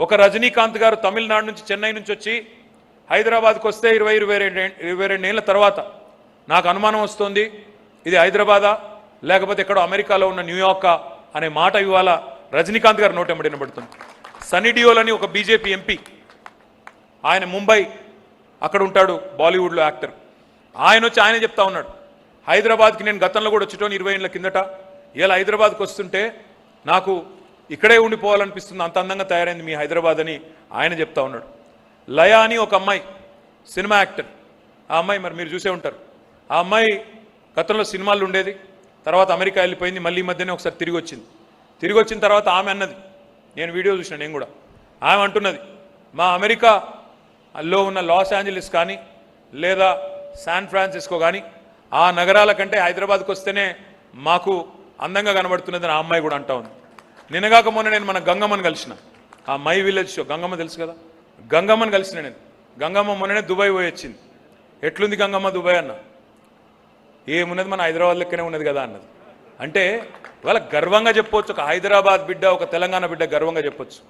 ఒక రజనీకాంత్ గారు తమిళనాడు నుంచి చెన్నై నుంచి వచ్చి హైదరాబాద్కి వస్తే 22 ఏళ్ల తర్వాత నాకు అనుమానం వస్తుంది ఇది హైదరాబాదా లేకపోతే ఎక్కడో అమెరికాలో ఉన్న న్యూయార్కా అనే మాట ఇవాళ రజనీకాంత్ గారు నోటెంబడి వినబడుతుంది. సన్నీ డియోల్ అని ఒక బీజేపీ ఎంపీ, ఆయన ముంబై అక్కడ ఉంటాడు, బాలీవుడ్లో యాక్టర్. ఆయన వచ్చి ఆయన చెప్తా ఉన్నాడు హైదరాబాద్కి నేను గతంలో కూడా వచ్చేటోని 20 ఏళ్ల కిందట, ఇలా హైదరాబాద్కి వస్తుంటే నాకు ఇక్కడే ఉండిపోవాలనిపిస్తుంది, అంత అందంగా తయారైంది మీ హైదరాబాద్ అని ఆయన చెప్తా ఉన్నాడు. లయ అని ఒక అమ్మాయి సినిమా యాక్టర్, ఆ అమ్మాయి మరి మీరు చూసే ఉంటారు. ఆ అమ్మాయి గతంలో సినిమాలు ఉండేది, తర్వాత అమెరికా వెళ్ళిపోయింది, మళ్ళీ ఈ మధ్యనే ఒకసారి తిరిగి వచ్చింది. తిరిగి వచ్చిన తర్వాత ఆమె అన్నది, నేను వీడియో చూసిన నేను కూడా, ఆమె అంటున్నది మా అమెరికాలో ఉన్న లాస్ ఏంజలీస్ కానీ లేదా శాన్ ఫ్రాన్సిస్కో కానీ ఆ నగరాల కంటే హైదరాబాద్కి వస్తేనే మాకు అందంగా కనబడుతున్నదని ఆ అమ్మాయి కూడా అంటా ఉంది. నిన్నగాక మొన్న నేను మన గంగమ్మని కలిసిన, ఆ మై విలేజ్ షో, గంగమ్మ తెలుసు కదా, గంగమ్మని కలిసిన నేను. గంగమ్మ మొన్ననే దుబాయ్ పోయి వచ్చింది. ఎట్లుంది గంగమ్మ దుబాయ్ అన్న, ఏమున్నది మన హైదరాబాద్ లెక్కనే ఉన్నది కదా అన్నది. అంటే వాళ్ళ గర్వంగా చెప్పొచ్చు, ఒక హైదరాబాద్ బిడ్డ ఒక తెలంగాణ బిడ్డ గర్వంగా చెప్పొచ్చు.